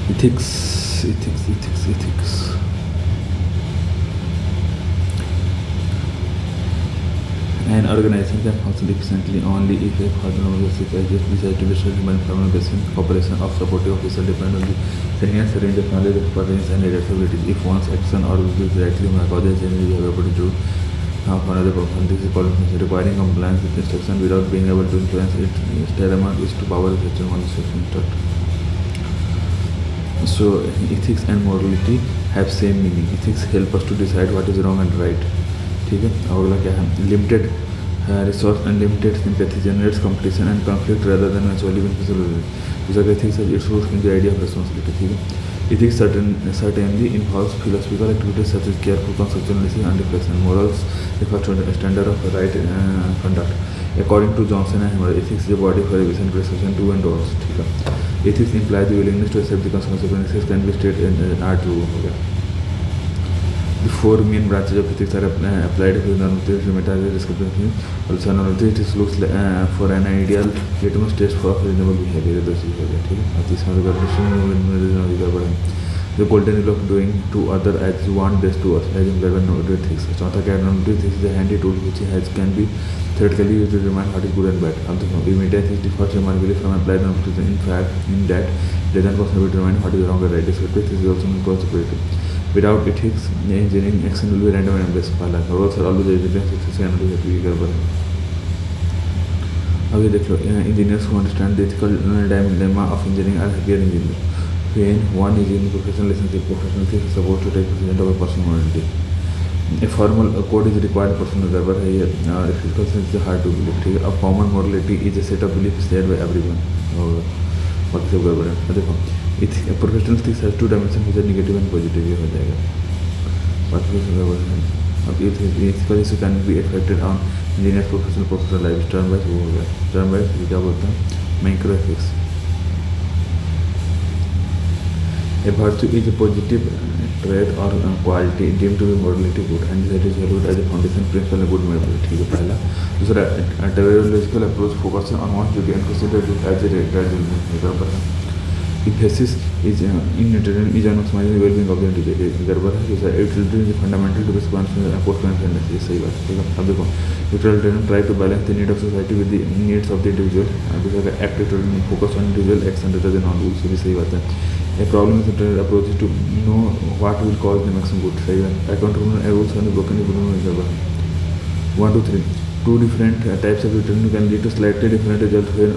Ethics. An organization can function efficiently only if a organization decides to destroy human communication, cooperation, of supportive officer depend on the enhance range of knowledge, experience, and adaptability. If one's action or will be directly causes any ability to of another person, this is called requiring compliance with instruction without being able to influence it. Paramount is to power the system on the instruct. So ethics and morality have same meaning. Ethics help us to decide what is wrong and right. ठीक है, अगला क्या है? Limited resource unlimited sympathy generates competition and conflict rather than mutually beneficial relations. These are ethics as its roots in the idea of responsibility. ठीक है, ethics certainly involves philosophical activities such as careful construction, analysis, and reflection. Morals refer to a standard of right conduct. According to Johnson and Hammer, ethics is a body for a vision, perception, do and don'ts. ठीक है, ethics implies the willingness to accept the consequences can be stated in art rule. हो गया. The four main branches of ethics are applied to normative, meta description. Also, normative it looks for an ideal litmus test for reasonable behavior. ठीक है, और तीसरा the golden rule of doing to other as you want this to us, as implied by normative ethics. चौथा क्या है? Normative ethics is a handy tool which can be theoretically used to determine what is good and bad. अब देखो, meta ethics differs remarkably from applied normative in fact in that it doesn't possibly determine what is wrong or right. Descriptive ethics is also non-cooperative. Without ethics, engineering action will be random and endless. पहला roles are always evidence success and reality गड़बड़ है. अब ये देख लो, engineers who understand the ethical dilemma of engineering are happier engineers. When one is in professional relationship, professional ethics is supposed to take precedence over personal morality. A formal code is required. Personal गड़बड़ है ये. Ethical sense is hard to believe. ठीक है, a common morality is a set of beliefs shared by everyone. और बाकी सब गड़बड़ है. देखो, professional ethics has two dimensions which are negative and positive. ये हो जाएगा. बाकी सब गड़बड़ है. अब ethical issue can be affected on engineers professional life. Term wise वो हो गया. Term wise क्या बोलते हैं? Micro ethics. A virtue is a positive trait or quality deemed to be morality good and that is valued as a foundation principle of good morality. ठीक है, पहला. दूसरा, a teleological approach focuses on one's duty and considers it as a gradual person. Emphasis is inherent is on maximizing the well-being of the individual. गड़बड़ है. दूसरा, utilitarianism is fundamental to responsibility and post-fairness. ये सही बात है. ठीक है, अब देखो, utilitarianism try to balance the need of society with the needs of the individual. दूसरा, act utilitarian focus on individual action rather than on rules. ये भी सही बात है. A problem with the approach is to know what will cause the maximum good. सही है. Accountable rules can be broken if you don't know गड़बड़. 1, 2, 3. Two different types of utilitarianism can lead to slightly different results when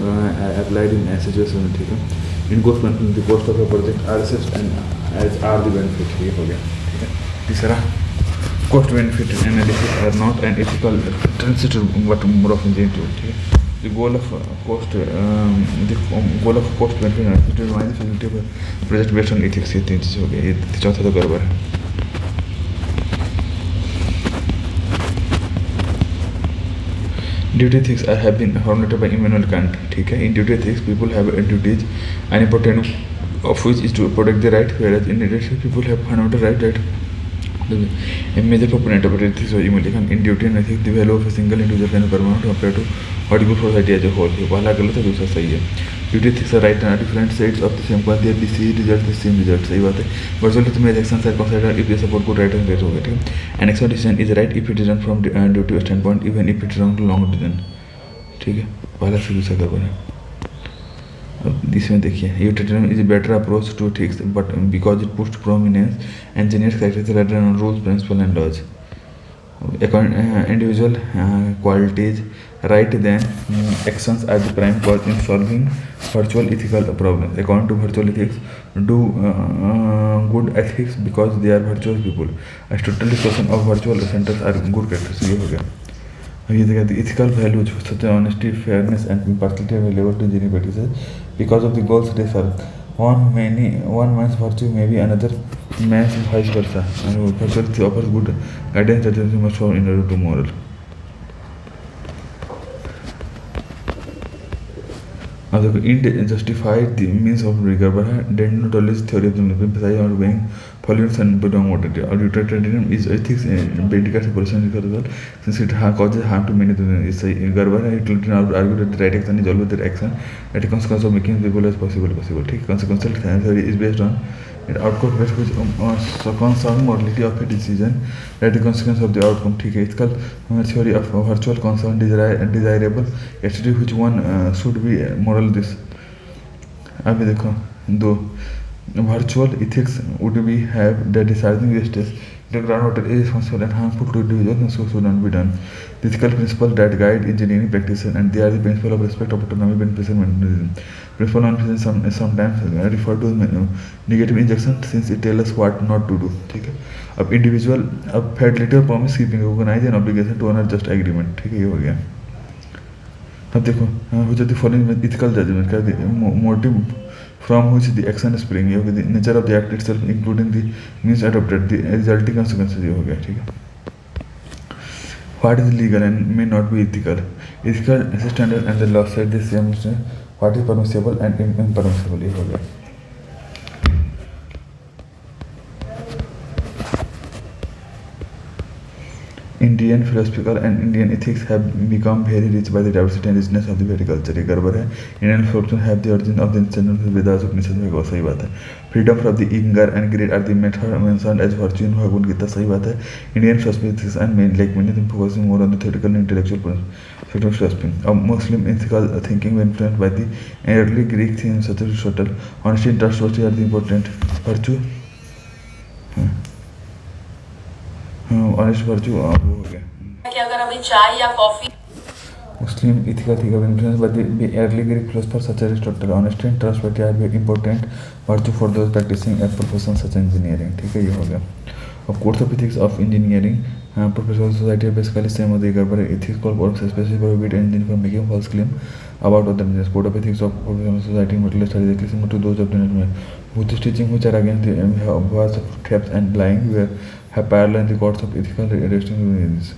applied in a situation. ठीक है, in cost management the cost of a project are assessed and as are the benefits. ये हो गया. ठीक है, तीसरा, cost benefit analysis are not an ethical transition but more of engineering tool. ठीक है, the goal of cost benefit analysis to determine the feasibility of a project based on ethics. ये तीन चीज़ हो गया. ये चौथा तो गड़बड़ है. Duty ethics have been formulated by Immanuel Kant. ठीक है, in duty ethics people have duties, an important of which is to protect the right, whereas in ethics people have fundamental right that a major proponent of ethics was Immanuel Kant. In duty and ethics the value of a single individual can be paramount compared to what is good for society as a whole. पहला गलत है, दूसरा सही है. Duty ethics are right and different sides of the same coin. They see results the same result. सही बात है. Virtual to मेरे actions are considered if they support good right and great हो गया. ठीक है, an action decision is right if it is done from duty standpoint even if it is wrong to long decision. ठीक है, पहला से दूसरा गड़बड़ है. अब इसमें देखिए, utilitarianism is a better approach to ethics but because it puts prominence engineers characteristics rather than on rules, principles and laws. Individual qualities right then actions are the prime cause in solving virtual ethical problems. According to virtual ethics, do good ethics because they are virtuous people. Aristotle discussion of virtual centers are good characters. ये हो गया. ये देखा, the ethical values such as honesty, fairness and impartiality are available to engineering practices because of the goals they serve. One man's virtue may be another man's vice versa, and virtual offers good guidance that is must follow in order to moral. अब देखो इन justified the means of recover है dead not always theory of the emphasize on being followers and belong motive or utilitarianism is ethics basic separation because since it causes harm to many is गर्वर है utilitarian argue that the right action is always the action at a consequence of making people as possible ठीक consequential theory is based on an outcome based which concern morality of a decision that the consequence of the outcome ठीक है ethical theory of virtual concern desirable actually which one should be moral this अभी देखो दो virtual ethics would be have the deciding justice the groundwater is responsible and harmful to individuals and so should not be done the ethical principles that guide engineering practices and they are the principle of respect of autonomy beneficial maintenance principle on sometimes refer to negative injunction since it tells us what not to do ठीक है अब individual अब fidelity और promise keeping recognize an obligation to honor just agreement ठीक है ये हो गया अब देखो हो जाती फॉलोइंग ethical judgment का motive from which the action is spring ये हो गया the nature of the act itself including the means adopted the resulting consequences ये हो गया ठीक है what is legal and may not be ethical standard and the law set the same what is permissible and impermissible ये हो गया Indian philosophical and Indian ethics have become very rich by the diversity and richness of the very culture. ये गड़बड़ है Indian philosophy have the origin of the ancient Vedas Upanishads में सही बात है freedom from the anger and greed are the method mentioned as virtue in Bhagavad Gita सही बात है Indian philosophy ethics and like many them focusing more on the theoretical and intellectual principles of philosophy. Muslim ethical thinking were influenced by the early Greek themes such as Aristotle. Honesty and trustworthy are the important virtue. Honest virtue वो हो गया कि अगर अभी चाय या coffee Muslim ethical thinking was influenced by the early Greek philosophers such as Aristotle. Honesty and trustworthy are very important virtue for those practicing a profession such as engineering. ठीक है ये हो गया अब codes of ethics of engineering professional society are basically same as the garbage ethics called works especially prohibit engine from making false claim about other business. Code of ethics of professional society material studies are similar to those of the Buddhist teaching which are against the was of theft and lying where have parallel in the courts of ethical restrictions.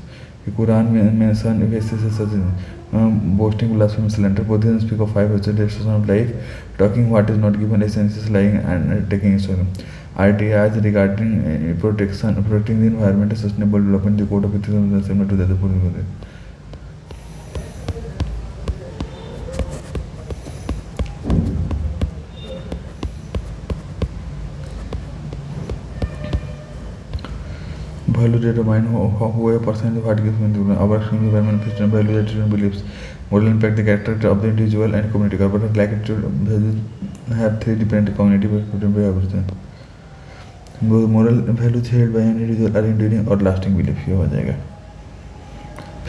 The Quran mentions cases such as boasting, blasphemy, slander. Buddhism speak of 5 restrictions of life, talking what is not given, essence, lying, and taking insurance. Ideas regarding protecting the environment, and sustainable development. The code of ethics is similar to the other Buddhism. Value determine who a person is what gives meaning to our extremely well manifested value attitude beliefs moral impact the character of the individual and community but like attitude have 3 different cognitive behaviors moral values held by an individual are enduring or lasting belief ये हो जाएगा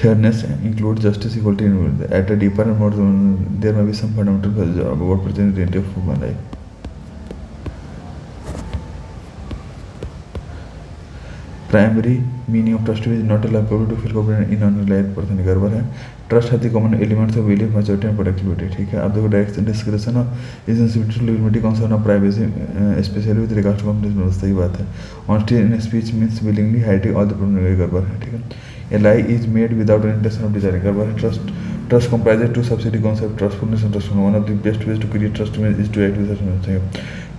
fairness includes justice equality at a deeper and more there may be some fundamental values about present reality of human life primary meaning of trust is not allow people to feel confident in unreliable person गड़बड़ है trust has the common elements of belief maturity and productivity ठीक है अब देखो direct description of is sensitivity to liberty concern of privacy especially with regards to companies सही बात है honesty in speech means willingly hiding all the problem गड़बड़ है ठीक है a lie is made without an intention of desire गड़बड़ है trust comprises 2 subsidiary concepts trustfulness and trustfulness one of the best ways to create trust is to act with such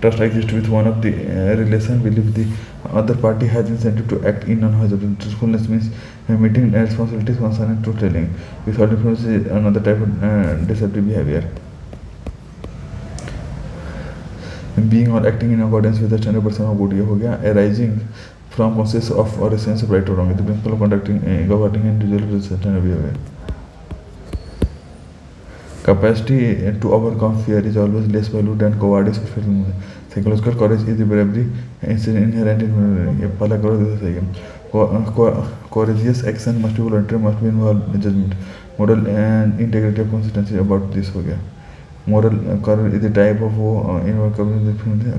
trust exists with one of the relation believe the other party has incentive to act in non-hazardous truthfulness means meeting responsibilities concerning truth telling without influence is another type of deceptive behavior being or acting in accordance with the standard person of good ये हो गया arising from conscious of or a sense of right or wrong the principle of conducting governing individual with certain behavior capacity to overcome fear is always less valued than cowardice or feeling psychological courage is the bravery inherent in ये पहला करो जैसे सही है courageous action must be voluntary must be involved in judgment moral and integrity of consistency about this हो गया moral courage is the type of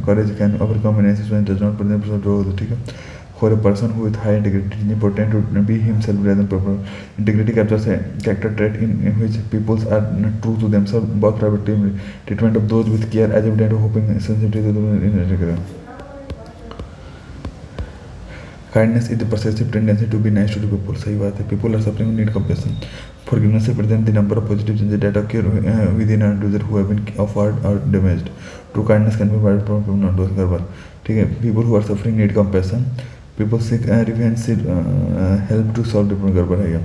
courage can overcome an instance when it does not present person ठीक है for a person who with high integrity it is important to be himself rather than proper integrity captures a character trait in which peoples are true to themselves both private treatment of those with care as evident hoping sensitivity to the kindness is the possessive tendency to be nice to the people सही बात है people are suffering need compassion Forgiveness represents the number of positive changes that occur within an user who have been offered or damaged. True kindness can be provided from not those गड़बड़, ठीक है. People who are suffering need compassion. People seek revenge, seek help to solve the problem. गड़बड़ है ये.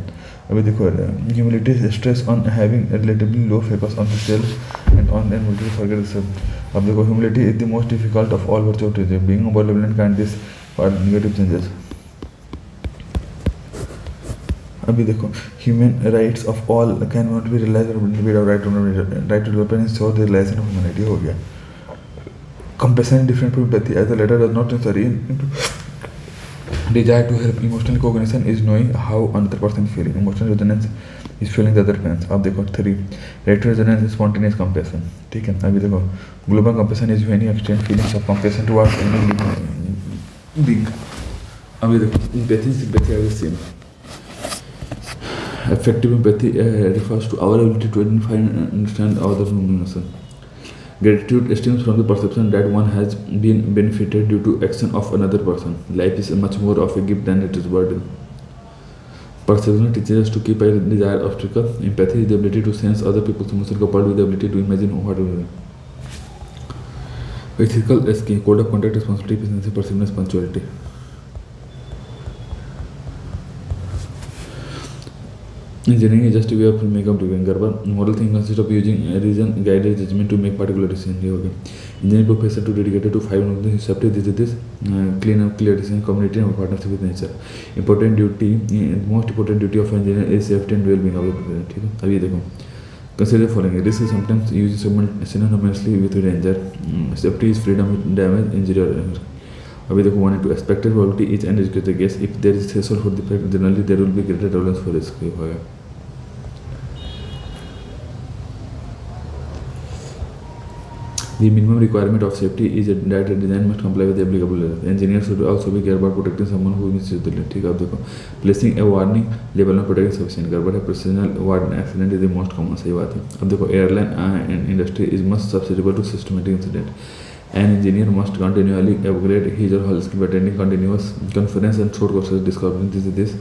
अभी देखो, humility is stress on having relatively low focus on the self and on ability to forget itself. अब देखो, humility is the most difficult of all virtues to achieve. Being available and kind is for negative changes. अभी देखो, human rights of all can not be realised without right to development so the realisation of humanity हो गया. Compassion different from empathy as the latter does not necessarily desire to help. Emotional cognition is knowing how another person is feeling. Emotional resonance is feeling the other pains. अब देखो 3 rational resonance is spontaneous compassion, ठीक है. अभी देखो, global compassion is when you extend feelings of compassion towards any living being. अभी देखो, empathy and sympathy are the same. Effective empathy refers to our ability to identify and understand others' emotions. Gratitude stems from the perception that one has been benefited due to action of another person. Life is much more of a gift than it is burden. Perception teaches us to keep a desired obstacle. Empathy is the ability to sense other people's emotions coupled with the ability to imagine what will happen. Ethical is key. Code of conduct, responsibility, efficiency, persistency, punctuality. Engineering is just a way of makeup doing. Moral thing consists of using reason, guided judgment to make particular decision. Engineering professor to dedicated to 5 of the subject. This clean up, clear decision, community and partnership with nature. Important duty, most important duty of engineer is safety and well-being of the project. अभी देखो, consider the following. Risk is sometimes used synonymously with danger. Safety is freedom with damage, injury or error. अभी देखो, 1 to expected probability each and educated guess. If there is threshold for the fact, generally there will be greater tolerance for risk. The minimum requirement of safety is that the design must comply with the applicable laws. Engineers should also be careful about protecting someone who misuses the law. ठीक है. अब देखो, placing a warning label on protecting sufficient. गड़बड़ है. Precisional warning accident is the most common. सही बात है. अब देखो, airline and industry is much susceptible to systematic incident. An engineer must continually upgrade his or her skill by attending continuous conference and short courses discovering this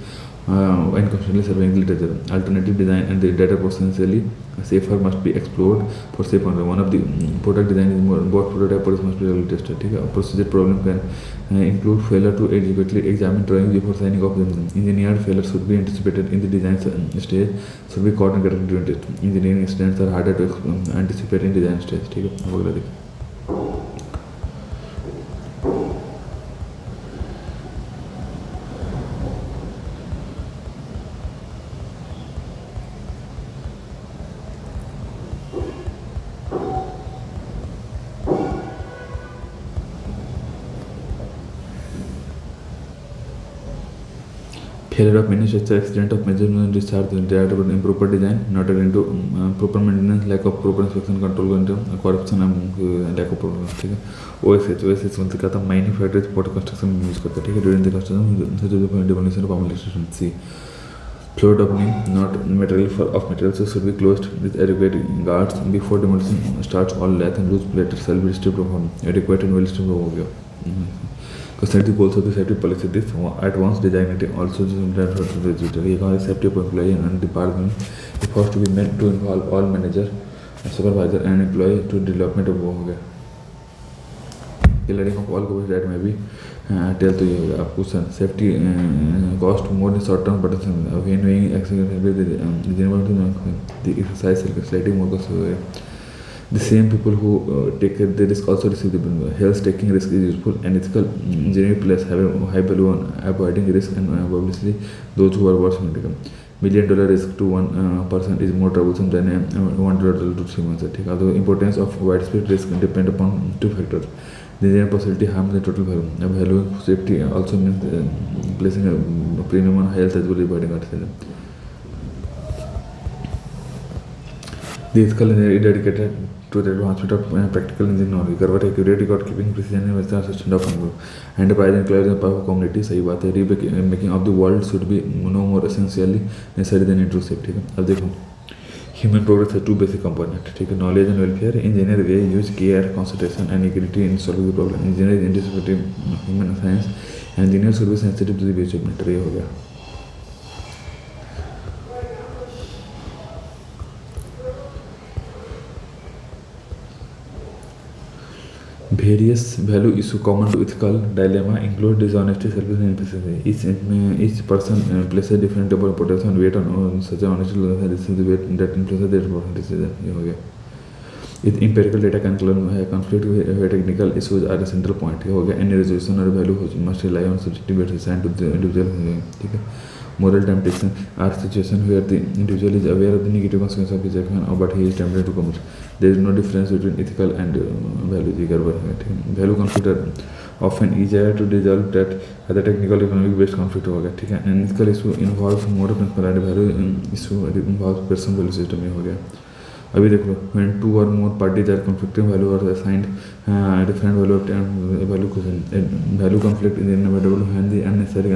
and constantly surveying the literature. Alternative design and the data potentially safer must be explored for safe control. One of the product design is more both prototype products must be regularly tested. ठीक है. Procedure problem can include failure to adequately examine drawings before signing off them. Engineered failure should be anticipated in the design stage, should be caught and corrected during test. Engineering incidents are harder to anticipate in design stage. ठीक है. वगैरह देखिए. Failure of manufacture, accident of measurement, discharge, improper design, not into proper maintenance, lack of proper inspection control, corruption and lack of proper. ठीक है. OSH मतलब क्या था? Mining factory support construction में यूज करता है. ठीक है. During the construction, demolition of demolition. C. Floor opening, not material of materials should be closed with adequate guards before demolition starts. All lath and loose plates shall be stripped off. Adequate and well stripped हो गया. Consider goals of the safety policy. This at once designated also the safety of employee and department is supposed to be meant to involve all manager, supervisor and employee to development of हो गया. Clearing of all coverage that may be tell to you आपको safety cost more than short term but when weighing accident the exercise slightly more cost. The same people who take the risk also receive the benefit. Health taking risk is useful and ethical. Engineering players have a high value on avoiding risk and obviously those who are worse medical. $1 million risk to one person is more troublesome than $1 to 3 months. The importance of widespread risk depend upon 2 factors. The engineering possibility harms the total value. Value safety also means placing a premium on health as well as avoiding accident. The ethical engineer is dedicated to the advancement of practical engineering knowledge. Cover accurate record keeping, precision and assistant of enterprise and employees and power community. सही बात है. Remaking of the world should be no more essentially necessary than intrusive. ठीक है. अब देखो, human progress has 2 basic components. ठीक है. Knowledge and welfare. Engineer they use care, concentration and equity in solving the problem. Engineer is anticipative human science. Engineer should be sensitive to the basic matter. ये हो गया. Yes, value issue common to ethical dilemma include dishonesty, selfishness, and empathy. Each person places different level of importance and weight on such an honesty. This is the weight that influences their decision. ये हो गया. If empirical data can conflict with technical issues are a central point. ये हो गया. Any resolution or value must rely on subjective weight assigned to the individual. ठीक है. Moral temptation are situations where the individual is aware of the negative consequences of his action, but he is tempted to commit. There is no difference between ethical and value. Value conflict are often easier to resolve that other technical economic based conflict हो गया. ठीक है. And ethical issue involves moral principle and value issue involves personal value system. ये हो गया. अभी देख लो, when two or more parties are conflicting value are assigned different value of value question. Value conflict is inevitable when the unnecessary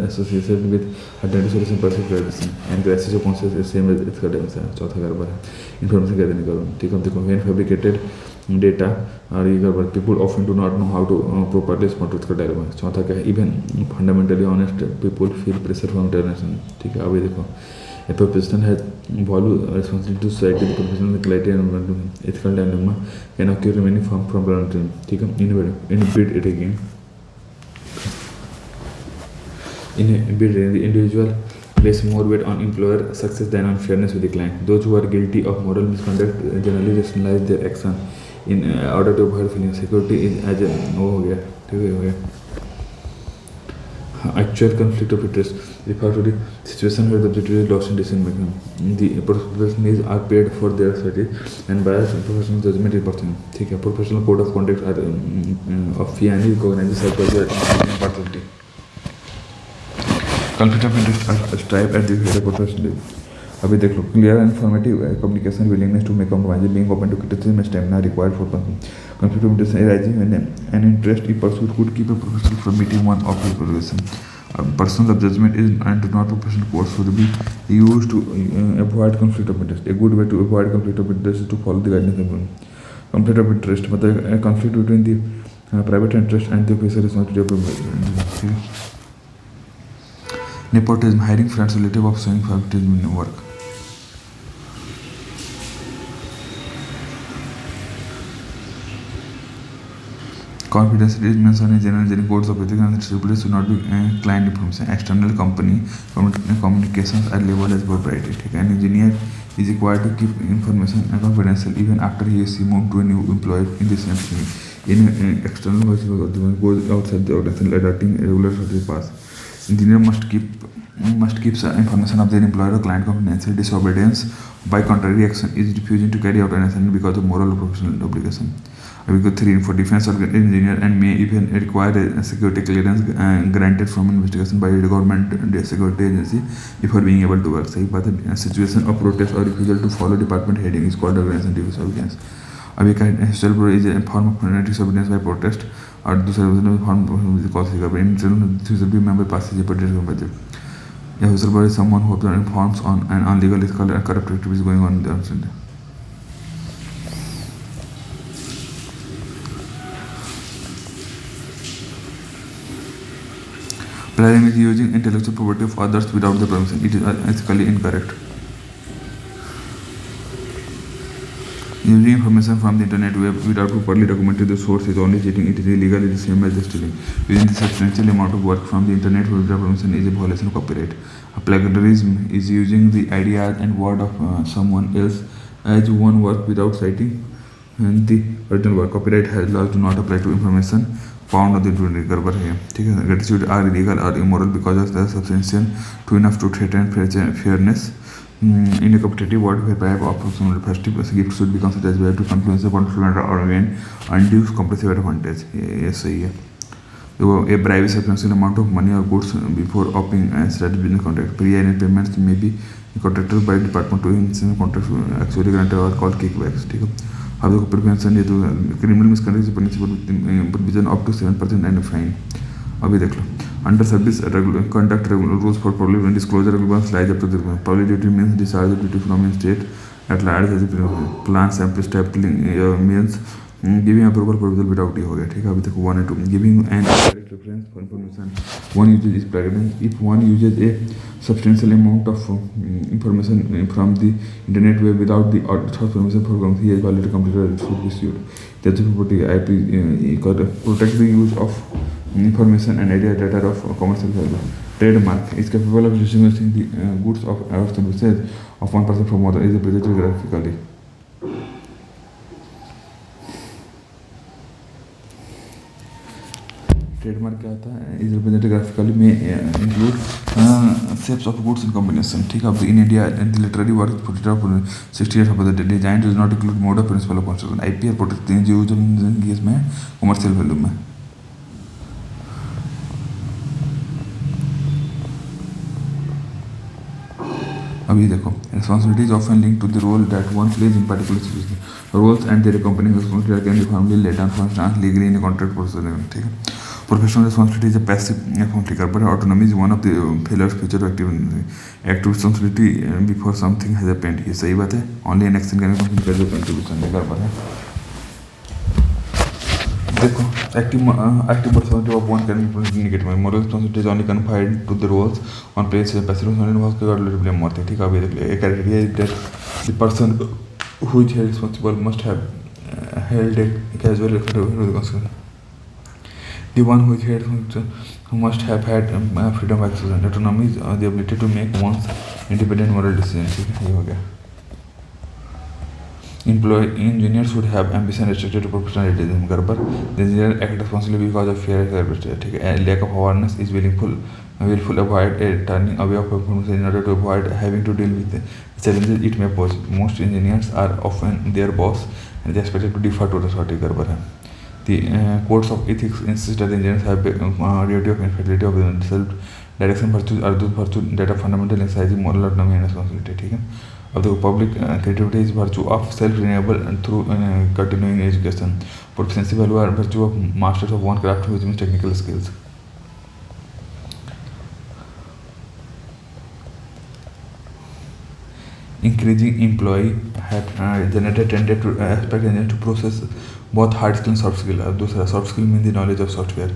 associated with identity solution perceived tradition and the access of conscious is same as ethical dimension. चौथा गड़बड़ है. Information कैसे निकालो? ठीक है. देखो, when fabricated data और ये गड़बड़, people often do not know how to properly respond to ethical dilemma. चौथा क्या है? Even fundamentally honest people feel pressure from tradition. ठीक है. अभी देखो, a professional has value responsibility to society. The professional clarity and ethical dilemma can occur in many forms from volunteering. ठीक है. In bid it again. In bid the individual place more weight on employer success than on fairness with the client. Those who are guilty of moral misconduct generally rationalize their action in order to avoid feeling security is as a हो गया. ठीक है. हो गया. Actual conflict of interest refer to the situation where the objective is lost in decision making. The professionals are paid for their service and bias and professional judgment is important. ठीक है. Professional code of conduct are of fee and recognizes psychological impartiality. Conflict of interest are strive at the head of professional. अभी देख लो, clear and informative communication, willingness to make compromises, being open to criticism, stamina required for conflict of interest arising when an interest in pursuit could keep a professional from meeting one of his obligations. Personal judgment is and do not professional course should be used to avoid conflict of interest. A good way to avoid conflict of interest is to follow the guidance of conflict of interest. मतलब a conflict between the private interest and the official responsibility of nepotism, hiring friends, relative of showing favoritism in work. Confidence is mentioned in general codes of ethics and distributed should not be client information. External company communications are labeled as proprietary. An engineer is required to keep information confidential even after he is moved to a new employer in the same team. In external goes outside the organization, adopting regular strategy path. Engineer must keep information of their employer or client confidential. Disobedience by contrary action is refusing to carry out an assignment because of moral or professional obligation. We go 3 for defense or engineer and may even require a security clearance granted from investigation by the government security agency before being able to work. सही बात है. Situation of protest or refusal to follow department heading is called organization disobedience. अब एक social is a form of disobedience by protest और दूसरा form cause should be member passes a protest. A whistleblower is someone who informs on an illegal, ethical, and corrupt activities going on in the outside. Plagiarism is using intellectual property of others without the permission. It is ethically incorrect. Using information from the internet web without properly documenting the source is only cheating. It is illegal. It is the same as stealing. Using the substantial amount of work from the internet without permission is a violation of copyright. Plagiarism is using the ideas and word of someone else as one work without citing the original work. Copyright has laws do not apply to information found on the internet. गड़बड़ है. ठीक है. Gratitude are illegal or immoral because they are substantial to enough to threaten fairness. In a competitive world where bribe or personal festive gift should be considered as way to influence the consumer or gain undue competitive advantage. Yes, सही है. A bribe is a substantial amount of money or goods before opting and start business contract. Pre-arranged payments may be contracted by department to instance contracts actually granted or called kickbacks. ठीक है. अब देखो prevention ये तो criminal misconduct से punishable provision up to 7% and fine. अभी देख लो. Under service conduct rules for public disclosure requirements lies up to the public duty means discharge the duty from a state at large as a plan sample stapling means giving approval proposal without हो गया. ठीक है. अभी देखो 1 and 2 giving an direct reference for information. One uses is plagiarism if one uses a substantial amount of information from the internet web without the source permission for he has violated computer should be sued. Intellectual property IP protect the use of information and idea data of commercial value. Trademark is capable of distinguishing the goods of or services of one person from other. Is represented graphically. Trademark क्या होता है is represented graphically में include shapes of goods in combination ठीक है in India the literary work protected 68 of the design does not include mode of principle of construction IPR protect हैं जो use में commercial value में अभी देखो responsibility is often linked to the role that one plays in particular situation. Roles and their accompanying responsibility can be formally laid down for instance legally in a contract process. ठीक है Professional responsibility is a passive responsibility, but autonomy is one of the pillars feature of active responsibility before something has happened. ये सही बात है. Only an action can be contribution लेकर पर है. देखो active responsibility of one can be indicated. Moral responsibility is only confined to the roles one plays. Passive responsibility involves the blame होते हैं. ठीक है अभी देख ले. A criteria is that the person who is responsible must have held a casual with the consequence. The one who is head must have had freedom of action and autonomy is the ability to make one's independent moral decisions. ठीक है ये हो गया. Engineers should have ambition restricted to professionalism. गड़बड़. The engineer act responsibly because of fear and ठीक है. Lack of awareness is willful avoid turning away of performance in order to avoid having to deal with the challenges it may pose. Most engineers are often their boss and they are expected to defer to authority. गड़बड़ है. The codes of ethics insist that the engineers have duty of infallibility of self-direction virtues are those virtues that are fundamental in exercising moral autonomy and responsibility. ठीक है अब देखो public creativity is virtue of self-renewable through continuing education. Proficiency value are virtue of masters of one craft which means technical skills. Increasing employee have generated tended to expect engineers to process both hard skill and soft skill. अब दूसरा soft skill means the knowledge of software.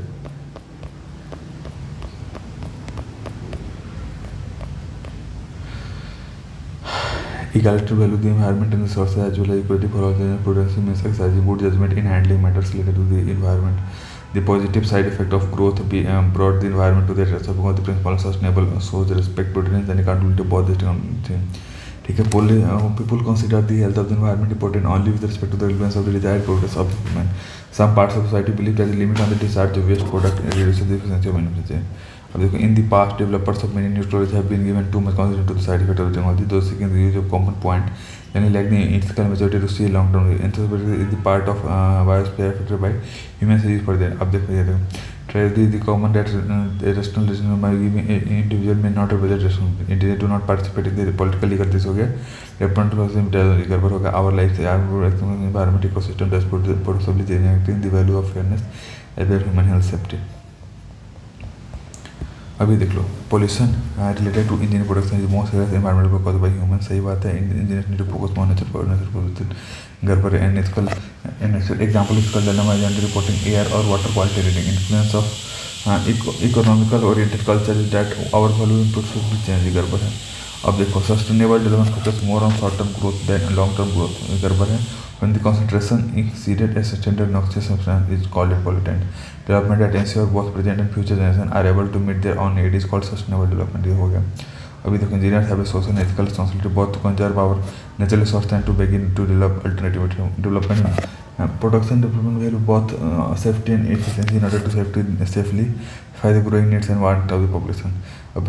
Equality value the environment and resources as well as equality for all. Prudence means exercising good judgment in handling matters related to the environment. The positive side effect of growth be brought the environment to the rest of the principle of sustainable shows respect, prudence and accountability both the ठीक है people consider the health of the environment important only with respect to the relevance of the desired progress of the human. Some parts of society believe that the limit on the discharge of waste product reduces the efficiency of manufacturing. अब देखो in the past developers of many new storage have been given too much consideration to the side effect of the technology. Those seeking the use of common point then lack the ethical maturity to see long term responsibility is the part of biosphere affected by human use for that. अब देखो ये देखो tragedy the common that rational decision by giving individual may not have budget rational they do not participate in the political legal this हो गया repugnant to गड़बड़ हो गया our life our environment ecosystem does possibly generating the value of fairness as well human health safety. अभी देख लो pollution related to engineer production is most serious environmental cause by human सही बात है engineer need to focus more nature गड़बड़ and ethical example इसका लेना मैं जानते रिपोर्टिंग एयर और water quality rating influence of economical oriented culture is that our value inputs should be change गड़बड़ है. अब देखो sustainable development focus more on short term growth than long term growth गड़बड़ है. When the concentration exceeded a standard noxious substance is called a pollutant. Development that ensure both present and future generations are able to meet their own need is called sustainable development. ये हो गया. अभी देखो engineers have a social and ethical responsibility both to conserve our natural resources and to begin to develop alternative development. Production development value both safety and efficiency in order to safely fight the growing needs and wants of the population.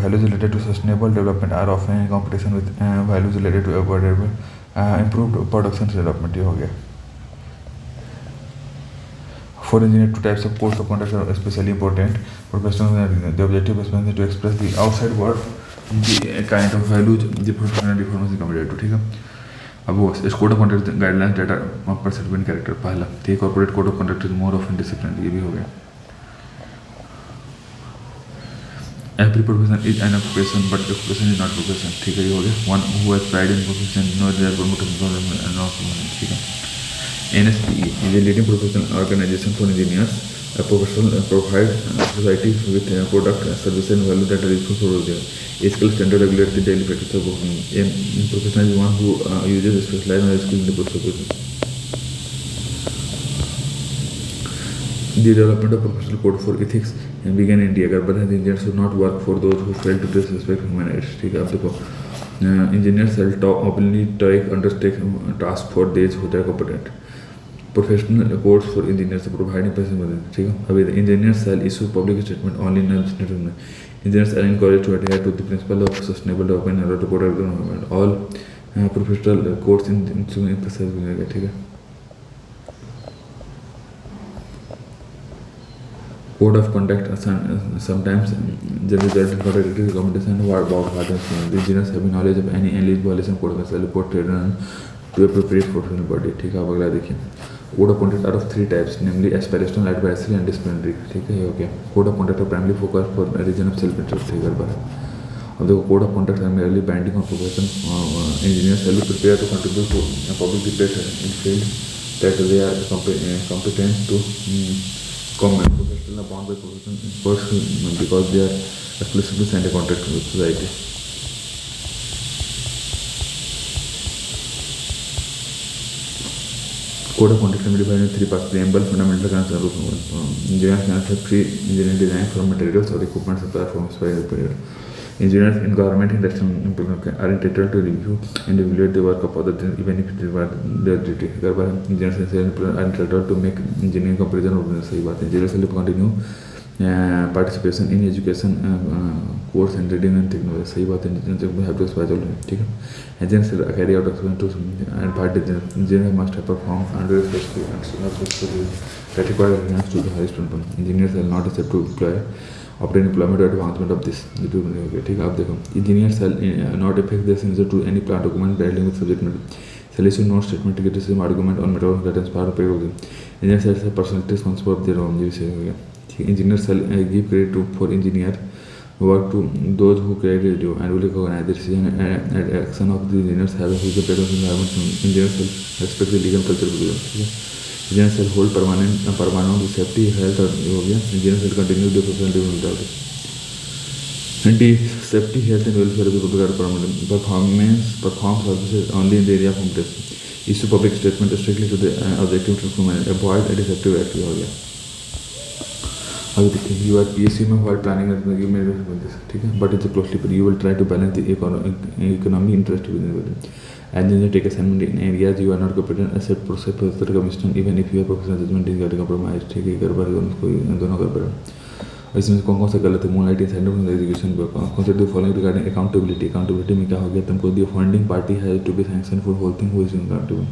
Values related to sustainable development are often in competition with values related to affordable improved production development. ये हो गया. For engineer, two types of codes of conduct are especially important. Professional, the objective is to express the outside world the kind of values the professional performance is committed to. ठीक है अब वो इस code of conduct guidelines data पर certificate character पहला ठीक corporate code of conduct is more of discipline ये भी हो गया. Every profession is an occupation, but occupation is not profession. ठीक है ये हो गया. One who has pride in profession knows their promotion and not ठीक है. NSPE is a leading professional organization for engineers. A professional provide society with product, service and value that are useful for them. A skill standard regulates the daily practice of working. A professional is one who uses specialized knowledge skill in the process of business. The development of professional code for ethics began in India. अगर बता engineer should not work for those who fail to disrespect human rights. ठीक है, आप देखो engineers shall openly undertake task for those who are competent. Professional codes for engineers providing person. ठीक है, अभी engineers shall issue public statement only in engineers are encouraged to adhere to the principle of sustainable development and to protect the environment. All professional codes in emphasize. ठीक है. Code of conduct sometimes the result of contradictory recommendation about patterns. The engineers have knowledge of any alleged violation code में report to appropriate professional body. ठीक है, अब अगला देखिए. Code of conduct are of three types, namely aspirational, advisory and disciplinary. ठीक है, ये हो गया. Code of conduct are primarily focused for a reason of self-interest. ठीक है, अब देखो code of conduct are merely binding on profession. Engineers shall be prepared to contribute to a public debate in field that they are competent to comment. Professional bound by profession first because they are explicitly signed a contract with society. Code of conduct can be divided in three parts: preamble, fundamental, and rules. Engineers can accept pre-engineering design for materials or equipment supplied from specified period. Engineers in government industry are entitled to review and evaluate the work of others even if it is their duty. Engineers are entitled to make engineering comparison of business. सही बात है. Engineers will continue participation in education course and reading and technology. सही बात है. Engineers have to aspire. ठीक है. Engineers will carry out experiments and part engineers must have performed under specific that require adherence to the highest principle. Engineers are not accept to obtain employment or advancement of this. ठीक है, आप देखो. Engineers shall not affect their signature to any plan document dealing with subject matter. Shall issue no statement, criticism, argument on matter that inspire or pay. Engineers shall have personality responsible of their own. Engineers shall give credit for engineer work to those who create due and will recognize the decision and action of the engineers have a huge impact on the environment. Engineers shall respect the legal culture. Engineers shall hold permanent safety, health और हो गया. Engineers shall continue the professional development without it. And safety, health and welfare of the public are permanent. Perform services only in the area of competence. Issue public statement strictly to the objective to avoid a deceptive act. हो गया. अभी देखिए, you are PSC में while planning you may this. ठीक है, but it's closely you will try to balance the economic interest within it. And then you take assignment in areas you are not competent, accept process for the commission even if your professional judgment is getting compromised. ठीक है, कर बार दोनों कर बार. इसमें कौन से गलत है? मोनलाइट इंसेंटिव इन एजुकेशन पर consider the following regarding accountability. Accountability में क्या हो गया तुमको? The funding party has to be sanction for whole thing who is accountable.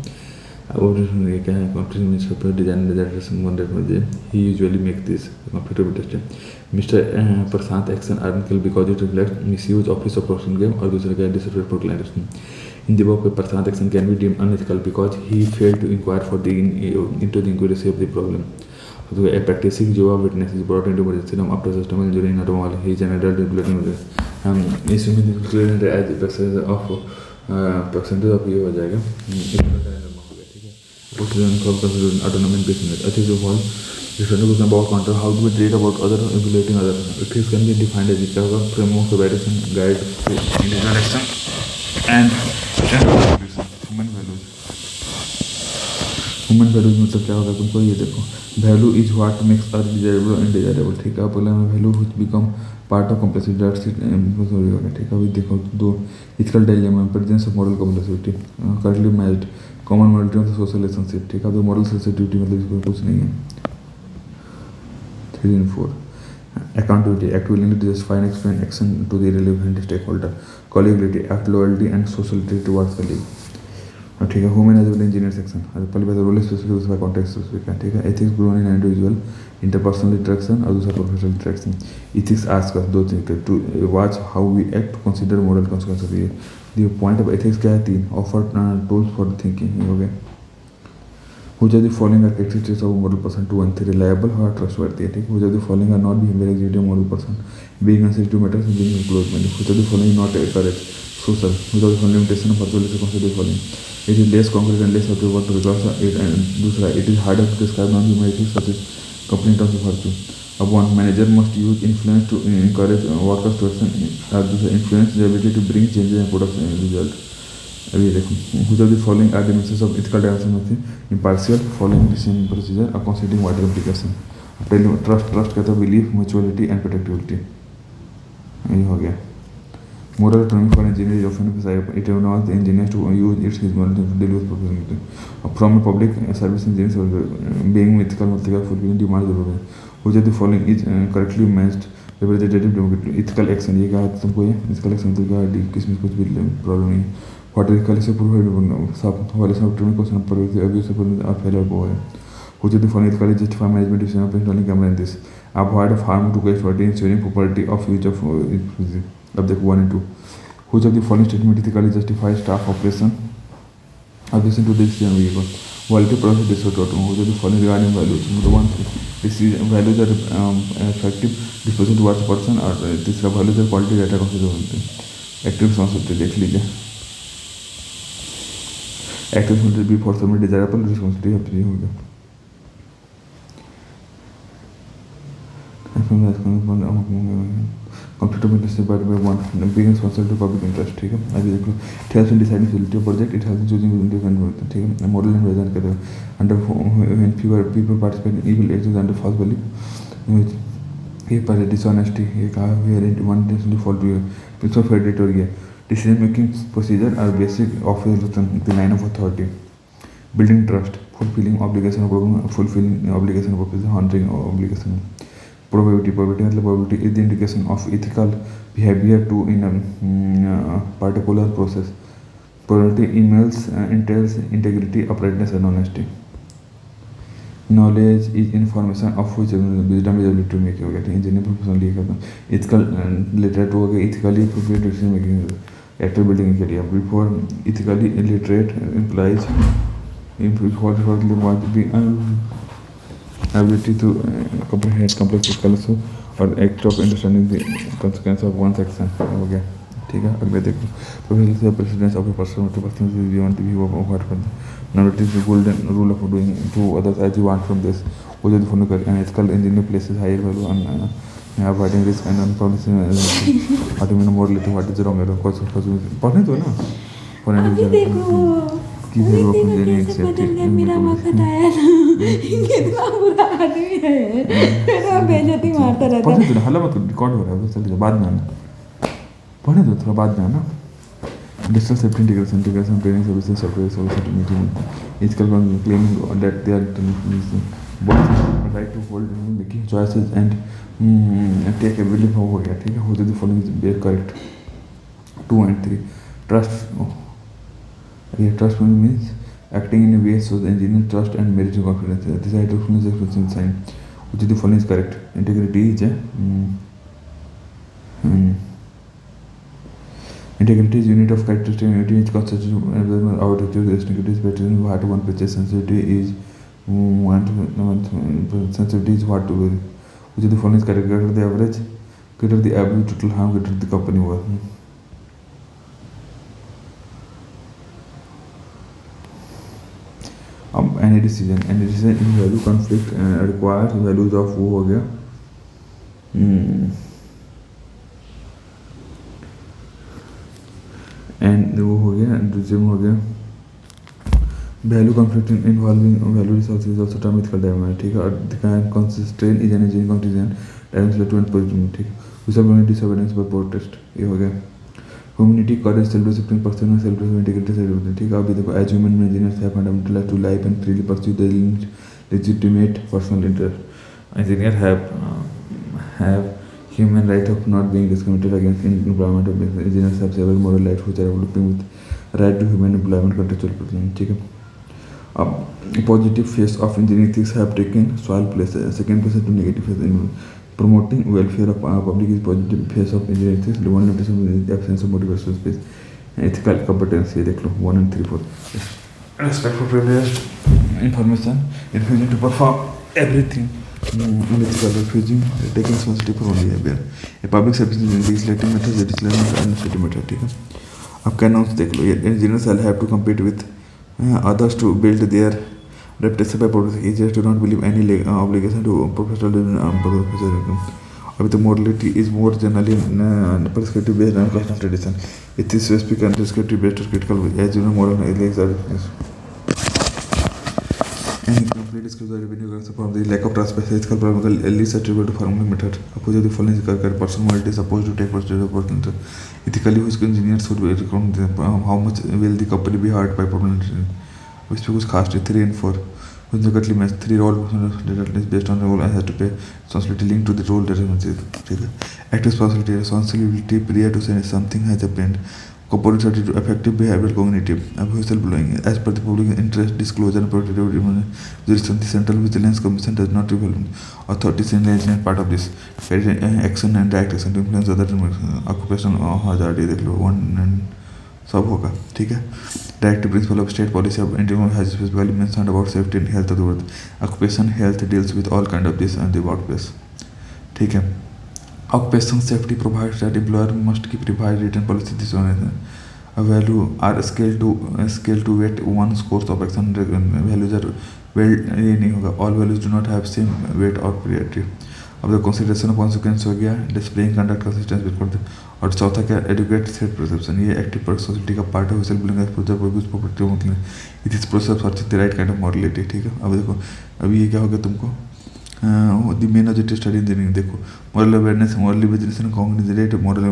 अब ये क्या है? कंट्री मिनिस्टर पर डिजाइन में ही usually make this computer test. Mister Prashant action article because it reflect misuse office of professional game और दूसरे का disrespect for clients. In the book, Prashant action can be deemed unethical because he failed to inquire into the accuracy of the problem. So, a practicing Jehovah Witness is brought into emergency room after system injury in automobile. He is an adult implementing this. Assuming this is clear as percentage of ये हो जाएगा. ठीक है. Autonomous business. Ethics of all. This is about control. How do we treat about other evaluating other? Ethics can be defined as क्या होगा? Framework, evaluation, guide, individual action, and human values. Human values मतलब क्या होगा? तुमको ये देखो, value is what makes us desirable and desirable. ठीक है, पहले में value which become part of complexity. ठीक है, अभी देखो दो ethical dilemma, presence of moral complexity, correctly matched, common modality of social relationship. ठीक है, तो मॉरल सेंसिटिविटी मतलब इसको कुछ नहीं है. 3 and 4 accountability, act willingly to justify and explain action to the relevant stakeholder. Collegiality, act loyalty and sociality towards the league. ठीक है, human as well engineer section. पहले बात रोल स्पेसिफिक, दूसरा कॉन्टेक्स्ट स्पेसिफिक है. ठीक है, ethics grown in individual interpersonal interaction और दूसरा professional interaction. Ethics ask us दो चीज to watch how we act, consider moral consequences. ये पॉइंट ऑफ एथिक्स क्या है? 3 ऑफर टूल्स फॉर थिंकिंग. हो गया. Which of the following are characteristics of a model person? 2 and 3 reliable or trustworthy. ठीक है, which of the following are not behavior executive model person? Being sensitive matters, being close minded. Which of the following not correct? Social. Which of the following limitation of virtual is considered the following? It is less concrete and less observable because it and दूसरा it is harder to describe non-human ethics such as company terms of virtue. अब one manager must use influence to encourage workers to action. दूसरा influence the ability to bring changes and product result. अभी देखो, which of the following are dimensions of ethical dimension of the impartial, following the same procedure or considering wider implication. Trust कहता है belief, mutuality and protectivity, ये हो गया। Moral training for engineers often it involves the engineers to use its moral to deal with professionalism. From a public service engineers being ethical fulfilling demands जरूर है। Which of the following is correctly matched representative democratic ethical action? ये कहा तुमको, ये ethical action तो क्या किसमें कुछ भी प्रॉब्लम नहीं। What ethical से प्रूव सब वाले सब ट्रेनिंग क्वेश्चन पर अभी से पर आप फेलर को है। Which of the following ethically justify management decision of installing camera in this? Avoid harm to guest for ensuring property of use of अब देखो 1 and 2. Which of the following statement ethically justifies staff operation to this vehicle? Quality process disorder. Which of the following regarding values? Number 1, values are effective disposition towards person, और तीसरा values are quality data consider होते हैं। Active responsibility देख लीजिए। Active responsibility be for submit desirable responsibility अपनी हो गया। conflict of interest by 1 being responsible to public interest, ठीक है। अभी देख लो, it helps in deciding feasibility of project, it helps in choosing different, ठीक है। moral and reason कहते हैं under when people participate in evil acts under false belief, ये पर dishonesty, ये कहा where one intentionally fall to principle of fair और ये decision making procedure are basic of the line of authority, building trust, fulfilling obligation of honoring obligation. Probability मतलब probability is the indication of ethical behavior to in a particular process. Probability entails integrity, uprightness and honesty. Knowledge is information of which wisdom is able to make. हो गया, engineer professional ये करता हूँ। ethical literate हो गया, ethically appropriate decision making, active building के लिए। Before ethically illiterate implies want to be ability to comprehend complex calculus और act of understanding the consequence of one's action हो गया, ठीक है। अगले देखो, professional से precedence of a person to person beyond the view of what for now it is the golden rule of doing to others as you want from this, वो जो phone कर and ethical engineering places higher value on avoiding risk and unpromising automatic morality, what is wrong और cause पढ़ने दो ना, अभी देखो कैसे बदल गया मेरा वक्त आया ना, कितना बुरा आदमी है, मेरा बेइज्जती मारता रहता है। पढ़ने दो, हल्ला मत करो, रिकॉर्ड हो रहा है, चल बाद में आना, पढ़ने दो थोड़ा बाद में आना। Digital safety integration training services software meeting is claiming that they are both right to hold making choices and take a belief हो गया, ठीक है। होते तो following is correct 2 and 3 trust. Yeah, trust means acting in a way so the engineer trust and merit confidence. This is truthfulness expression sign. Which of the following is correct? Integrity is integrity is unit of characteristic unity which constitutes our attitude. Integrity is better than what one purchase. Sensitivity is sensitivity is what to do. Which of the following is correct? Greater the average, greater the average total harm, greater the company worth. any decision in value conflict requires values of वो हो गया and वो हो गया दूसरे हो गया value conflict involving value resources is also term ethical dilemma, ठीक है। और can constrain is an engineering contingent dimension to and positive, ठीक है। we have only disobedience by protest, ये हो गया। Humanity courage self discipline personal self integrity से जुड़ते हैं, ठीक है। अभी देखो as human engineers have fundamental right to life and freely pursue the legitimate personal interest. Engineer have human right of not being discriminated against in employment of engineers have several moral right which are developing with right to human employment contractual protection, ठीक है। अब positive face of engineering things have taken soil place, second place to negative face in promoting welfare of public is positive face of engineering ethics. The one limitation is the absence of motivation space and ethical competence. ये देख लो 1 and 3 4 respect for privileged information, refusing to perform everything unethical, refusing taking responsibility for only behavior. A public service is legislative method, legislative and administrative method, ठीक है। अब क्या nouns देख लो, engineers will have to compete with others to build their reputation by producing easier to not believe any obligation to professional. अभी तो morality is more generally prescriptive based on custom tradition. It is specific and prescriptive based on critical as you know moral ethics are And incomplete disclosure revenue concept from the lack of transparency ethical problem least attributed to farming method. Opposite the following person morality is supposed to take percentage of percent. Ethically, which engineers should be recommend how much will the company be hurt by problem which was cast 3 and 4. When the cutly match 3 role is based on the role and has to pay responsibility linked to the role that is act responsibility prior to saying something has happened. Corporate to effective behavioral cognitive whistleblowing as per the public interest disclosure and protective jurisdiction. The Central Vigilance Commission does not reveal authorities in part of this action and direct action to influence other occupational hazard देख लो 1 and सब होगा ठीक है. Directive principle of state policy of India has specifically mentioned about safety and health of the world. Occupation health deals with all kind of this and the workplace ठीक है. Occupational safety provides that employer must keep revised written policy this one a value are scale to weight one's course of action values are well ये नहीं होगा all values do not have same weight or priority. अब the consideration of consequence हो गया displaying conduct consistence बिल्कुल. और चौथा क्या एडुकेट सेट परसेप्शन ये एक्टिव पर्सनैलिटी का पार्ट है विसल बिलिंग प्रोजेक्ट प्रॉपर्टी मतलब it is process for the right kind of morality ठीक है. अब देखो अभी ये क्या हो गया तुमको the main objective study engineering देखो moral awareness moral vigilance cognizant moral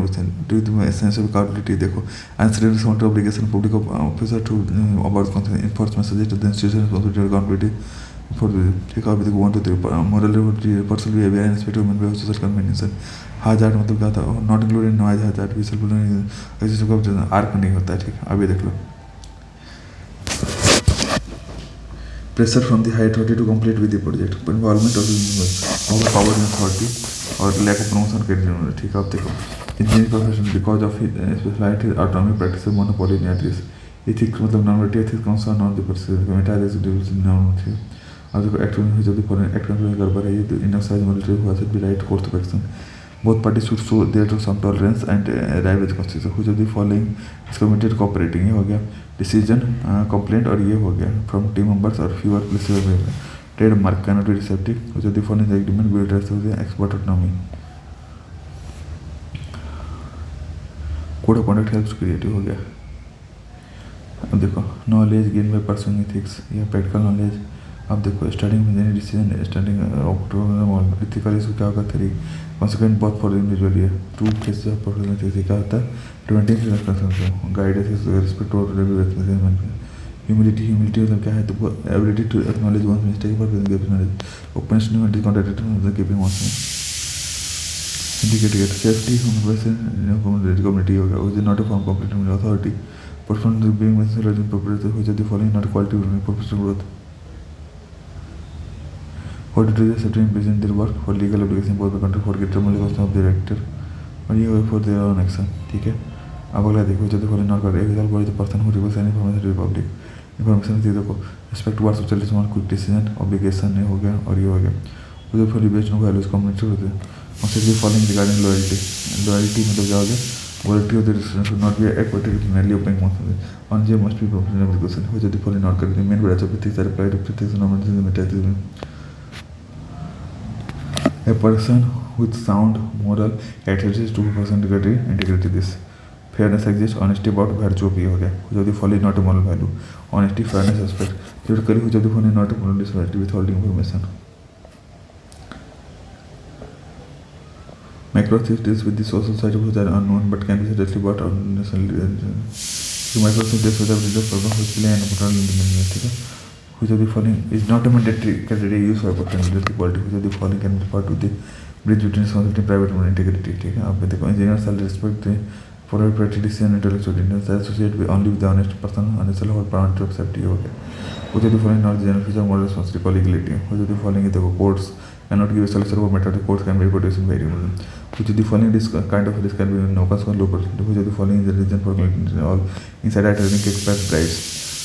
to the essence of accountability देखो answer respond obligation public officer to about enforcement suggest the institution responsibility accountability for the ठीक है. अभी देखो 1 2 3 moral personal behaviour and aspect human behaviour social convenience hazard मतलब क्या था not included noise hazard whistle ऐसे जो आर्क नहीं होता है ठीक है. अभी देख लो pressure from the high authority to complete with the project involvement of the power and authority और lack of promotion credit ठीक है. अब देखो engineering profession because of his specialty autonomy practice monopoly in this ethics मतलब non-ethical ethics concern on the person meta is non अब देखो act में जब एक्ट कंट्रोल कर पा रही है तो इनफ साइज मिलिट्री हुआ से भी right course of action both parties should show there to some tolerance and arrive at consensus which of the following is committed cooperating ये हो गया डिसीजन कंप्लेंट और ये हो गया फ्रॉम टीम मेंबर्स और fewer places trade mark can not be receptive which of the following agreement will dress हो गया expert autonomy code of conduct helps creative हो गया. अब देखो knowledge gain by pursuing ethics या प्रैक्टिकल नॉलेज. अब देखो स्टार्टिंग में डिसीजन स्टार्टिंग ऑक्टोबर इथिकल इसको क्या होगा 3 कॉन्सिक्वेंट बहुत फॉर इंडिविजुअल है 2 केस ऑफ पर्सनल क्या होता है 20 गाइडेंस रिस्पेक्ट और ह्यूमिलिटी मतलब क्या है तो ability to acknowledge one mistake for knowledge open contact keeping one indicate safety community होगा which is not a form complete authority performance being mention property हो जाती following not quality professional growth for to the certain present their work for legal obligation for the country for get terminal cost of director और ये हो for their own action ठीक है. अब अगला देखो जो देखो नॉट कर exalt by the person who request any information to public information दे देखो respect towards social response quick decision obligation ने हो गया और ये हो गया वो जो for based no values community होते हैं और सिर्फ फॉलोइंग रिगार्डिंग लॉयल्टी मतलब क्या हो गया quality of the decision should not be equitably obeying most on J must be professional obligation which of the following not correct the main branch of ethics are applied to ethics normative metaphysical. A person with sound moral characteristics to person integrity this fairness exists honesty about virtue भी हो गया which of the following not a moral value honesty fairness respect theoretically which of the following not a moral dishonesty withholding information. Microethics deals with the social side which are unknown but can be seriously brought on necessarily the microethics deals with the religious problem physically and moral ठीक है. Which of the following is not a mandatory criteria used for professional equality which of the following can refer to the bridge between responsibility and private integrity ठीक है. अब देखो engineers shall respect the following practice and intellectual intelligence associated with only with the honest person honest or bound to accept ये हो गया. Which of the following not general feature moral responsibility collegiality which of the following is the courts cannot give a solution for matter the courts can be reputation variable which of the following this kind of risk can be no cost or low percent which of the following is the reason for all insider trading kickbacks bribes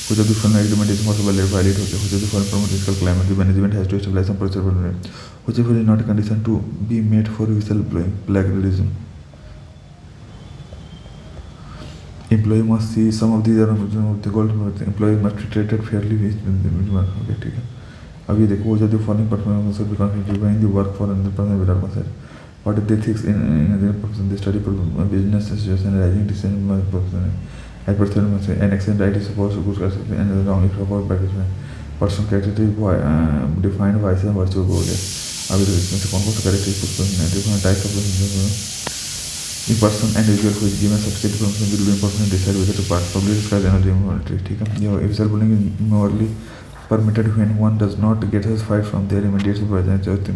which of the following agreement is possible if violate होते which of the following promote fiscal climate the management has to establish some procedure which of the not a condition to be made for whistleblowing plagiarism. Employee must see some of these of the gold employee must be treated fairly okay ठीक है. अब ये देखो which of the following performance should be considered when the work for another person without consent what are the ethics in the person they study business situation rising decision as per an accident right is supposed to good and wrong if about bad person characteristic defined vice and virtual बोल है। अभी तो इसमें से कौन कौन सा characteristic different types of a person and individual who is given substitute permission will be important to decide whether to publish discuss energy immorality. ठीक है, यह visual bullying is morally permitted when one does not get satisfied from their immediate supervisor. Just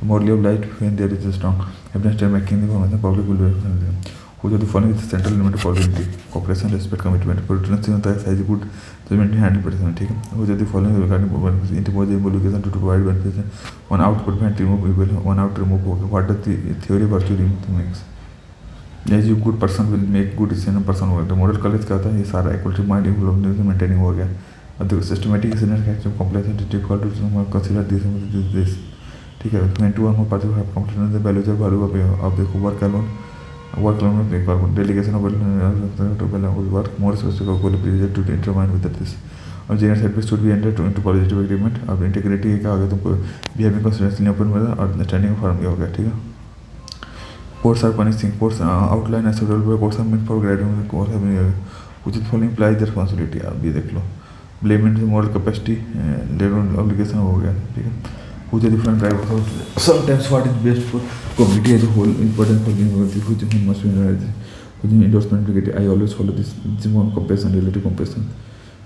immorally obliged when there is a strong evidence to making the information public will be who are the following is the central element of possibility: cooperation, respect, commitment, prudence, size, good judgment, handle person. ठीक है, who are the following regarding interpose invocation to provide benefits. One out prevent remove evil, one out remove evil. What does the theory virtue remove makes? As you good person will make good decision person हो गया। Model college क्या होता है, ये सारा equality mind maintaining हो गया। अब देखो systematic complex difficult to consider this. ठीक है, when two or more party have completed the values of value of देखो वर्क अलोन पे कर delegation of work more specific goal period to determine with this. और general service should be entered into positive agreement. अब integrity क्या हो गया तुमको behaving consideration open में और स्टैंडिंग फॉर्म हो गया। ठीक है, courts are punishing. Courts outline as several way. Courts are meant for grading. Courts have which is fully implies their responsibility. आप ये देख लो, blame and moral capacity, level obligation हो गया। ठीक है, which are different types of sometimes what is best for community as a whole, important for the which must be realized. Which endorsement negative. I always follow this one compassion, relative compassion.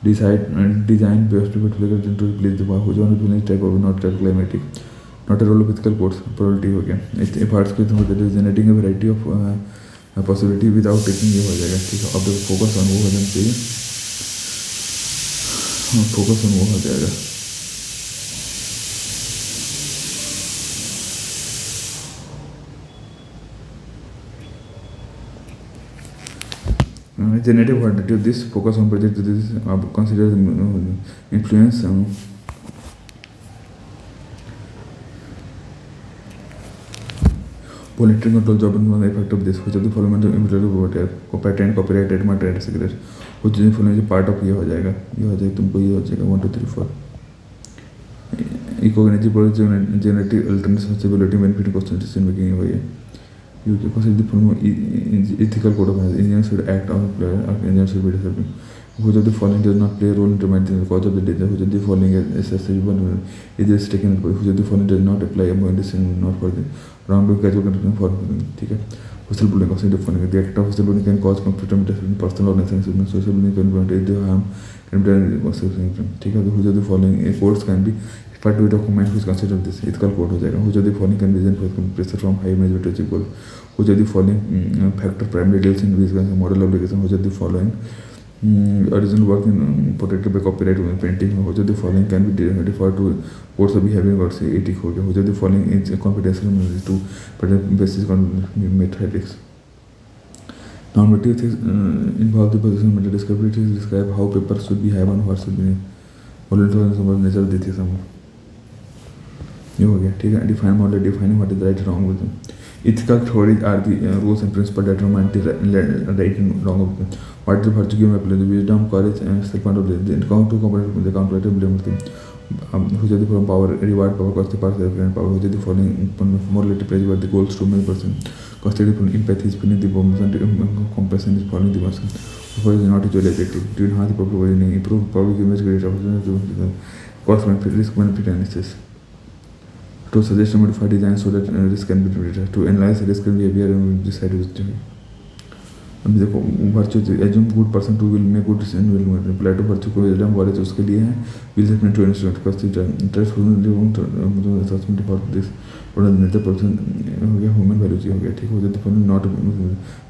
Design best to to place the which one is type of not climatic. Not a role of ethical codes, probability हो गया। if arts के through that is generating a variety of possibility without taking ये हो जाएगा। ठीक है, अब देखो फोकस ऑन वो हो जाना चाहिए, फोकस ऑन वो हो जाएगा। Generative quantity of this focus on project this consider influence Political control job and effect of this which of the following patent copyright trademark trade secret which is following part of ये हो जाएगा तुमको ये हो जाएगा 1 2 3 4 eco energy product generative alternative sustainability benefit cost decision making हो गया। You can consider the following ethical code of engineers should act on player or engineers should be disciplined. Which of the following does not play a role in determining the cause of the danger? Which of the following is accessible? Is taken? Which of the following does not apply a decision not for the wrongdoing casual contribution for? ठीक है, whistle blowing consider the following: the act of whistle blowing can cause conflict between personal or national social blowing can prevent harm can be done। ठीक है, which of the following codes can be referred to a document which consider this ethical code हो जाएगा। Which of the following can be reason for pressure from high management to achieve goal? Which of the following factor primarily deals in which model obligation? Which of the following original work in protected by copyright painting? Which of the following can be referred to course of behavior or say ethic हो गया। Which of the following is confidential to patent basis on methods? Normative things involve the position of discovery to describe how papers should behave and what should be voluntary nature देती है समूह ये हो गया। ठीक है, define model defining what is right and wrong with them. Ethical theories are the rules and principles that determine the right and wrong of them. What is the virtue given by the wisdom, courage, and self-control? The count to component the calculator blame them. Which are the following power, reward, power, cost, power, self-reliant power? Which are the following morality, praise, the goals to many person? Constitute empathy is beneath the person, compassion is following the person. Who is not usually effective? To enhance the public well-being, improve public image, create opportunity to cost benefit, risk benefit analysis. To suggest a modified design so that risk can be predicted. To analyze risk and behavior and decide which to अभी देखो virtue assume good person to will make good decision will apply to virtue को wisdom knowledge उसके लिए है will set to instrument consider interest मतलब assessment for this product nature person हो गया human values हो गया। ठीक हो जाता है not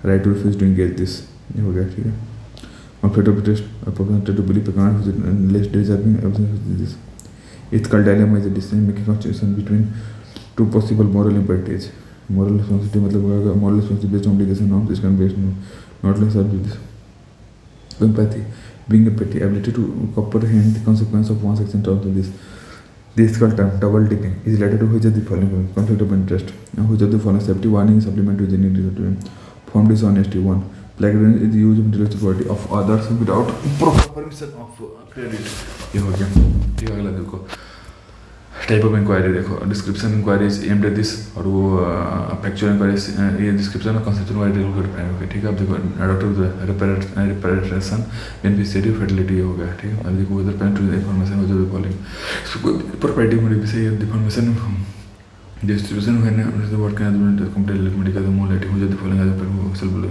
right to refuse to engage this हो गया। ठीक है, conflict of interest person to believe account less deserving everything this ethical dilemma is a decision making constitution between two possible moral imperatives. Moral responsibility मतलब moral responsibility based on obligation norms is based not less of this. Empathy, being empathy, ability to comprehend the consequence of one's action terms of this. The ethical term double dipping is related to which of the following conflict of interest. Now which of the following safety warning is supplement to the need form dishonesty. 1. Plagiarism is the use of intellectual property of others without proper permission of credit. ये हो गया। ठीक है, अगला देखो type of inquiry देखो, description inquiry is aimed at this, और वो फैक्चुअल इंक्वायरी ये डिस्क्रिप्शन और कंसेप्चुअल इंक्वायरी कर पाएंगे। ठीक है, अब देखो डॉक्टर रिपेरेशन बेनिफिशियरी फर्टिलिटी हो गया। ठीक है, अब देखो इधर पेन टू इन्फॉर्मेशन हो जो फॉलोइंग प्रॉपर्टी में भी information distribution when the word can be completely medical more lighting who the following other pixel below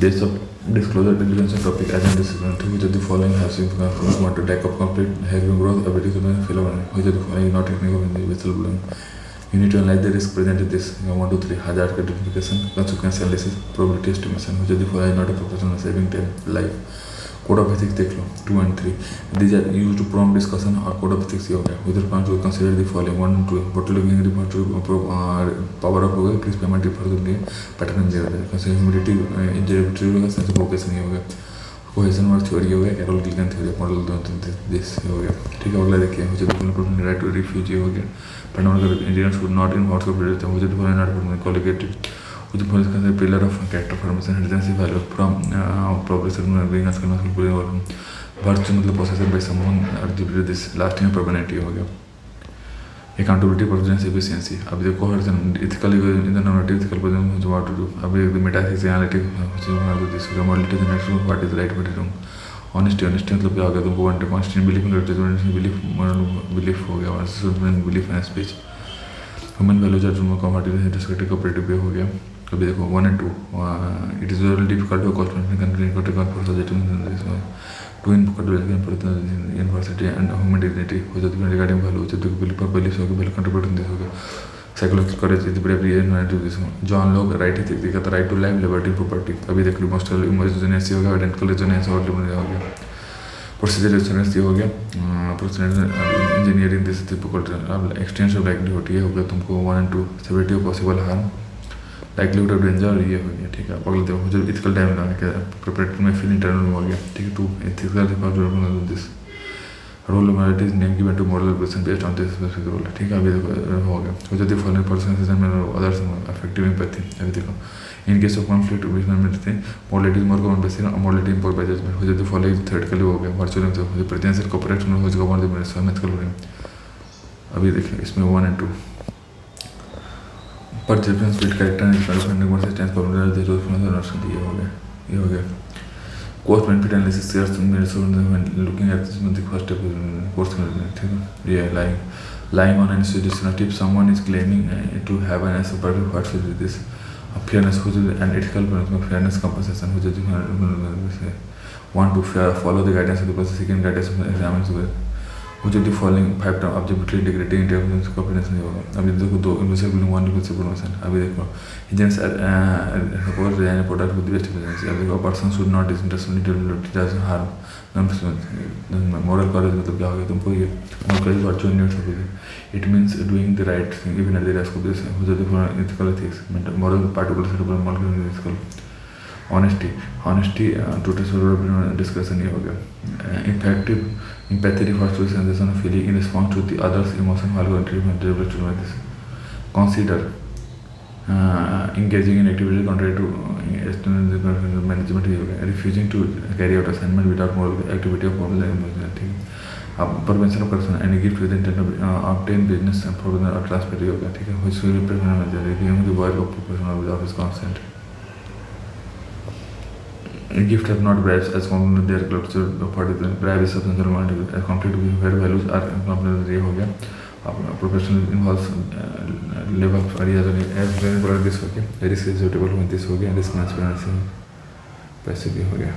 this of disclosure diligence topic as in this which of the following has significant want to take up complete having growth ability to fill which of the following is not technical in the whistle below. You need to analyze the risk presented this 1 2 3 hazard identification consequence analysis probability estimation which of the following is not a professional saving time life. Code of ethics देख लो 2 and 3 these are use to prompt discussion और code of ethics ये हो गया। With response to consider the following 1 and 2 portal giving report to power of हो गया please payment refer देंगे pattern दे रहा है कंसीडर ह्यूमिडिटी इंजरिबिलिटी हो गया सेंस ऑफ लोकेशन ये हो गया कोहेजन वर्क थ्योरी हो गया कैरोल गिल्गन थ्योरी मॉडल दिस हो गया। ठीक है, अगला देखिए मुझे बिल्कुल राइट टू रिफ्यूज ये हो गया fundamental engineers would not in what's of related मुझे तो not कोलिगेटेड which is considered pillar of character formation and agency value from progression being as virtue मतलब possessed by someone or this lasting and permanent हो गया। accountability performance efficiency अब देखो हर ethical in the normative ethical performance what to do अभी metaphysics analytic this morality the next what is right what is wrong honesty मतलब क्या हो गया तुमको one constant belief in belief हो गया belief and speech human values और जुम्मो competitive cooperative भी हो गया। अभी देखो 1 and 2 it is very difficult to to in university and human dignity हो जाती है रिगार्डिंग वैल्यू जब तक बिलीफ पर बिलीफ होगी वैल्यू कंट्रीब्यूट इन दिस हो गया। Psychological courage is bravery and to this John Locke right ethics का right to life liberty property अभी देख लो इमोशनल इमोशनेसी हो गया आइडेंटिकल रेजोनेंस और लिबर्टी हो गया। प्रोसीजर रेजोनेंस हो गया procedure engineering this difficult extensive likelihood ये हो गया तुमको 1 and 2 severity of possible harm likelihood of danger ये हो गया। ठीक है, अगले देखो जो इथिकल टाइम लगा के प्रिपरेटरी में फिल इंटरनल हो गया। ठीक है, 2 ethical this role modalities name given to model person based on this specific role. ठीक है, अभी देखो हो गया हो जाती है फॉलोइंग पर्सन में अदर्स अफेक्टिव एम्पैथी अभी देखो इन केस ऑफ कॉन्फ्लिक्ट में थे modalities more common basis modality import by judgement हो जाती है फॉलोइंग थ्योरेटिकली हो गया वर्चुअल प्रेजेंस कॉर्पोरेट में हो जाएगा। अभी देखिए इसमें 1 and 2 पर judgement speed character and consistence problem they rose from the नर्सन ये हो गया cost benefit analysis years when looking at this the first step cost yeah lying on an institution if someone is claiming to have an asset but what should be this fairness and ethical fairness compensation want to follow the guidance of the process second guidance of the examines which of the following 5 term objectivity integrity intelligence competence नहीं होगा। अभी देखो 2 investable 1 replaceable person अभी देखो agents suppose design product with best efficiency अभी देखो person should not internationally doesn't harm moral courage मतलब क्या हो गया तुमको ये मॉरल करेज वर्चुअल नीड्स हो गई it means doing the right thing even at the risk of this हो जाती है ethical ethics moral particular setup moral ethical honesty total discussion ये हो गया। effective empathy refers to the sensation of feeling in response to the other's emotion while contributing to this consider engaging in activity contrary to external management ये हो गया। refusing to carry out assignment without moral activity of moral emotion ठीक है। अब prevention of corruption any gift with intent to obtain business and provision or transfer ये हो गया। ठीक है, which will represent reviewing the work of professional without his consent gift are not bribes as common with their culture part of the bribe is substantial amount of conflict with where values are completely हो गया। अब professional involves level of areas as well as this हो गया risk is suitable when this हो गया risk transparency पैसे भी हो गया।